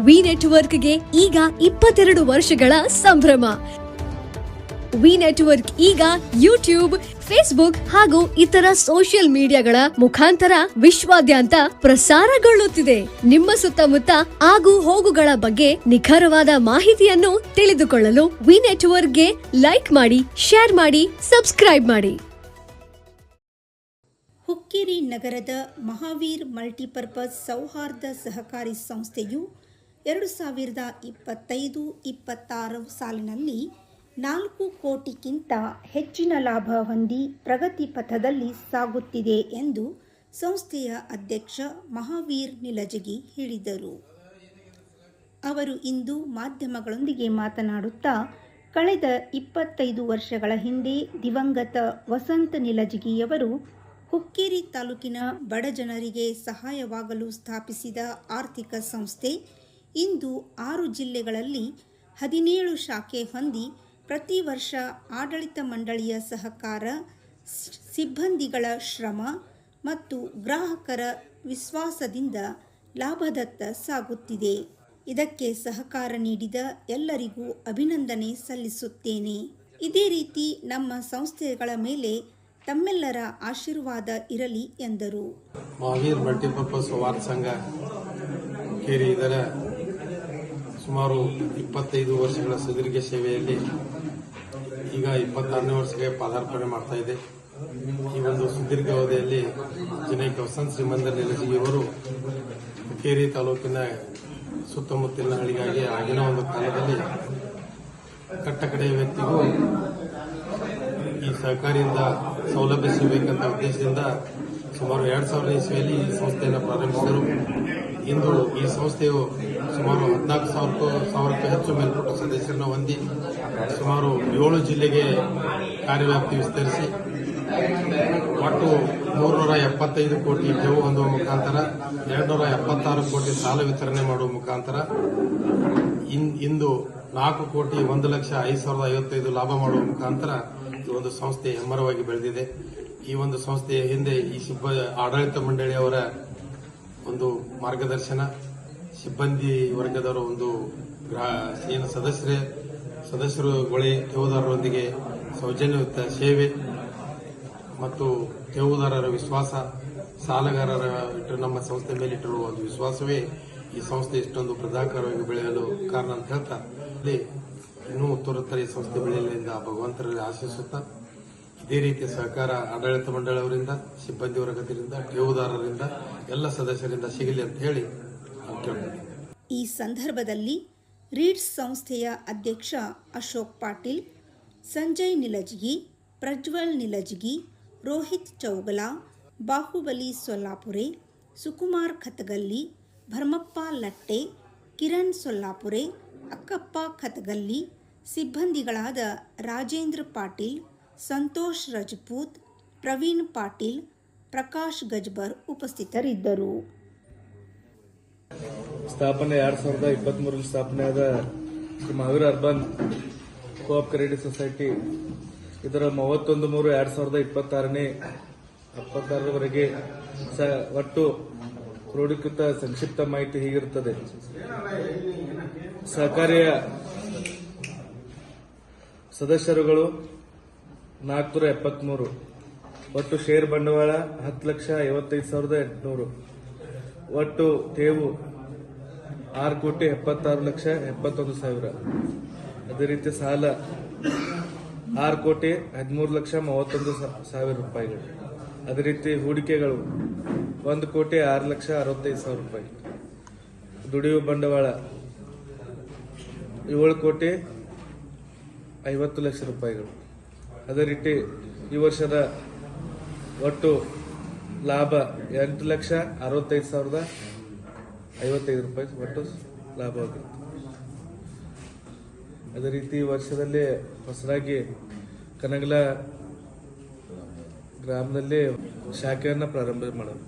V ನೆಟ್ವರ್ಕ್ಗೆ ಈಗ 22 ವರ್ಷಗಳ ಸಂಭ್ರಮ. ವಿ ನೆಟ್ವರ್ಕ್ ಈಗ ಯೂಟ್ಯೂಬ್, ಫೇಸ್ಬುಕ್ ಹಾಗೂ ಇತರ ಸೋಷಿಯಲ್ ಮೀಡಿಯಾಗಳ ಮುಖಾಂತರ ವಿಶ್ವಾದ್ಯಂತ ಪ್ರಸಾರಗೊಳ್ಳುತ್ತಿದೆ. ನಿಮ್ಮ ಸುತ್ತಮುತ್ತ ಆಗು ಹೋಗುಗಳ ಬಗ್ಗೆ ನಿಖರವಾದ ಮಾಹಿತಿಯನ್ನು ತಿಳಿದುಕೊಳ್ಳಲು ವಿ ನೆಟ್ವರ್ಕ್ಗೆ ಲೈಕ್ ಮಾಡಿ, ಶೇರ್ ಮಾಡಿ, ಸಬ್ಸ್ಕ್ರೈಬ್ ಮಾಡಿ. ಹುಕ್ಕೇರಿ ನಗರದ ಮಹಾವೀರ್ ಮಲ್ಟಿಪರ್ಪಸ್ ಸೌಹಾರ್ದ ಸಹಕಾರಿ ಸಂಸ್ಥೆಯು 2025-26 ಸಾಲಿನಲ್ಲಿ 4 ಕೋಟಿಗಿಂತ ಹೆಚ್ಚಿನ ಲಾಭ ಹೊಂದಿ ಪ್ರಗತಿ ಪಥದಲ್ಲಿ ಸಾಗುತ್ತಿದೆ ಎಂದು ಸಂಸ್ಥೆಯ ಅಧ್ಯಕ್ಷ ಮಹಾವೀರ್ ನಿಲಜಗಿ ಹೇಳಿದರು. ಅವರು ಇಂದು ಮಾಧ್ಯಮಗಳೊಂದಿಗೆ ಮಾತನಾಡುತ್ತಾ, ಕಳೆದ 25 ವರ್ಷಗಳ ಹಿಂದೆ ದಿವಂಗತ ವಸಂತ ನಿಲಜಗಿಯವರು ಹುಕ್ಕೇರಿ ತಾಲೂಕಿನ ಬಡ ಜನರಿಗೆ ಸಹಾಯವಾಗಲು ಸ್ಥಾಪಿಸಿದ ಆರ್ಥಿಕ ಸಂಸ್ಥೆ ಇಂದು 6 ಜಿಲ್ಲೆಗಳಲ್ಲಿ 17 ಶಾಖೆ ಹೊಂದಿ ಪ್ರತಿ ವರ್ಷ ಆಡಳಿತ ಮಂಡಳಿಯ ಸಹಕಾರ, ಸಿಬ್ಬಂದಿಗಳ ಶ್ರಮ ಮತ್ತು ಗ್ರಾಹಕರ ವಿಶ್ವಾಸದಿಂದ ಲಾಭದತ್ತ ಸಾಗುತ್ತಿದೆ. ಇದಕ್ಕೆ ಸಹಕಾರ ನೀಡಿದ ಎಲ್ಲರಿಗೂ ಅಭಿನಂದನೆ ಸಲ್ಲಿಸುತ್ತೇನೆ. ಇದೇ ರೀತಿ ನಮ್ಮ ಸಂಸ್ಥೆಗಳ ಮೇಲೆ ತಮ್ಮೆಲ್ಲರ ಆಶೀರ್ವಾದ ಇರಲಿ ಎಂದರು. ಮಹಾವೀರ್ ಮಲ್ಟಿಪರ್ಪಸ್ ಸೌಹಾರ್ದ ಸಂಘ ಹುಕ್ಕೇರಿ ಇದರ ಸುಮಾರು 25 ವರ್ಷಗಳ ಸುದೀರ್ಘ ಸೇವೆಯಲ್ಲಿ ಈಗ 26ನೇ ವರ್ಷಕ್ಕೆ ಪಾದಾರ್ಪಣೆ ಮಾಡ್ತಾ ಇದೆ. ಈ ಒಂದು ಸುದೀರ್ಘ ಅವಧಿಯಲ್ಲಿ ಜನೈಕ ವಸಂತ ಶ್ರೀಮಂತ ನಿಲಜಗಿಯವರು ಹುಕ್ಕೇರಿ ತಾಲೂಕಿನ ಸುತ್ತಮುತ್ತಲಿನ ಹಳ್ಳಿಗಾಗಿ ಆಗಿನ ಒಂದು ಕಾಲದಲ್ಲಿ ಕಟ್ಟಕಡೆಯ ವ್ಯಕ್ತಿಗೂ ಈ ಸಹಕಾರಿಯಿಂದ ಸೌಲಭ್ಯ ಸಿಗಬೇಕಂತ ಉದ್ದೇಶದಿಂದ ಸುಮಾರು 2000 ಇಸ್ವಿಯಲ್ಲಿ ಈ ಸಂಸ್ಥೆಯನ್ನು ಪ್ರಾರಂಭಿಸಿದರು. ಇಂದು ಈ ಸಂಸ್ಥೆಯು ಸುಮಾರು 14,000ಕ್ಕೂ ಹೆಚ್ಚು ಮೇಲ್ಪಟ್ಟ ಸದಸ್ಯರನ್ನು ಹೊಂದಿ ಸುಮಾರು 7 ಜಿಲ್ಲೆಗೆ ಕಾರ್ಯವ್ಯಾಪ್ತಿ ವಿಸ್ತರಿಸಿ ಒಟ್ಟು 375 ಕೋಟಿ ಠೇವು ಹೊಂದುವ ಮುಖಾಂತರ 276 ಕೋಟಿ ಸಾಲ ವಿತರಣೆ ಮಾಡುವ ಮುಖಾಂತರ ಇಂದು 4,01,05,055 ಲಾಭ ಮಾಡುವ ಮುಖಾಂತರ ಈ ಒಂದು ಸಂಸ್ಥೆ ಹೆಮ್ಮರವಾಗಿ ಬೆಳೆದಿದೆ. ಈ ಒಂದು ಸಂಸ್ಥೆಯ ಹಿಂದೆ ಈ ಆಡಳಿತ ಮಂಡಳಿಯವರ ಒಂದು ಮಾರ್ಗದರ್ಶನ, ಸಿಬ್ಬಂದಿ ವರ್ಗದವರ ಒಂದು ಏನು ಸದಸ್ಯರುಗಳೇ ಠೇವುದಾರರೊಂದಿಗೆ ಸೌಜನ್ಯಯುತ ಸೇವೆ ಮತ್ತು ಠೇವುದಾರರ ವಿಶ್ವಾಸ, ಸಾಲಗಾರರ ನಮ್ಮ ಸಂಸ್ಥೆ ಮೇಲಿಟ್ಟಿರುವ ಒಂದು ವಿಶ್ವಾಸವೇ ಈ ಸಂಸ್ಥೆ ಇಷ್ಟೊಂದು ಪ್ರಧಾನಕರವಾಗಿ ಬೆಳೆಯಲು ಕಾರಣ ಅಂತ ಹೇಳ್ತಾ ಇನ್ನೂ ಉತ್ತರೋತ್ತರ ಈ ಸಂಸ್ಥೆ ಬೆಳೆಯಲಿಂದ ಭಗವಂತರಲ್ಲಿ ಆಶಿಸುತ್ತಾ ಇದೇ ರೀತಿಯ ಸಹಕಾರ ಆಡಳಿತ ಮಂಡಳಿಯವರಿಂದ, ಸಿಬ್ಬಂದಿ ವರ್ಗದಿಂದ, ಠೇವುದಾರರಿಂದ, ಎಲ್ಲ ಸದಸ್ಯರಿಂದ ಸಿಗಲಿ ಅಂತ ಹೇಳಿ ಕೇಳ್ತೀನಿ. ಈ ಸಂದರ್ಭದಲ್ಲಿ ರೀಡ್ಸ್ ಸಂಸ್ಥೆಯ ಅಧ್ಯಕ್ಷ ಅಶೋಕ್ ಪಾಟೀಲ್, ಸಂಜಯ್ ನಿಲಜಗಿ, ಪ್ರಜ್ವಲ್ ನಿಲಜಗಿ, ರೋಹಿತ್ ಚೌಗಲಾ, ಬಾಹುಬಲಿ ಸೊಲ್ಲಾಪುರೆ, ಸುಕುಮಾರ್ ಖತಗಲ್ಲಿ, ಭರ್ಮಪ್ಪ ಲಟ್ಟೆ, ಕಿರಣ್ ಸೊಲ್ಲಾಪುರೆ, ಅಕ್ಕಪ್ಪ ಖತಗಲ್ಲಿ, ಸಿಬ್ಬಂದಿಗಳಾದ ರಾಜೇಂದ್ರ ಪಾಟೀಲ್, ಸಂತೋಷ್ ರಜಪೂತ್, ಪ್ರವೀಣ್ ಪಾಟೀಲ್, ಪ್ರಕಾಶ್ ಗಜ್ಬರ್ ಉಪಸ್ಥಿತರಿದ್ದರು. ಸ್ಥಾಪನೆ 2023 ಸ್ಥಾಪನೆಯಾದ Shri Mahaveer urban cooperative society ಇದರ 31/3/2026 ಒಟ್ಟು ಕ್ರೋಢೀಕೃತ ಸಂಕ್ಷಿಪ್ತ ಮಾಹಿತಿ ಹೀಗಿರುತ್ತದೆ. ಸಹಕಾರಿಯ ಸದಸ್ಯರುಗಳು 473, ಒಟ್ಟು ಷೇರ್ ಬಂಡವಾಳ 10,55,800, ಒಟ್ಟು ಠೇವು 6,76,71,000. ಅದೇ ರೀತಿ ಸಾಲ 6,13,31,000 ರೂಪಾಯಿಗಳು. ಅದೇ ರೀತಿ ಹೂಡಿಕೆಗಳು 1,06,65,000 ರೂಪಾಯಿ. ದುಡಿಯುವ ಬಂಡವಾಳ 7,50,00,000 ರೂಪಾಯಿಗಳು. ಅದೇ ರೀತಿ ಈ ವರ್ಷದ ಒಟ್ಟು ಲಾಭ 8,65,55 ರೂಪಾಯಿ ಒಟ್ಟು ಲಾಭವಾಗಿರುತ್ತೆ. ಅದೇ ರೀತಿ ಈ ವರ್ಷದಲ್ಲಿ ಹೊಸದಾಗಿ ಕನಗಲ ಗ್ರಾಮದಲ್ಲಿ ಶಾಖೆಯನ್ನು ಪ್ರಾರಂಭ ಮಾಡೋದು.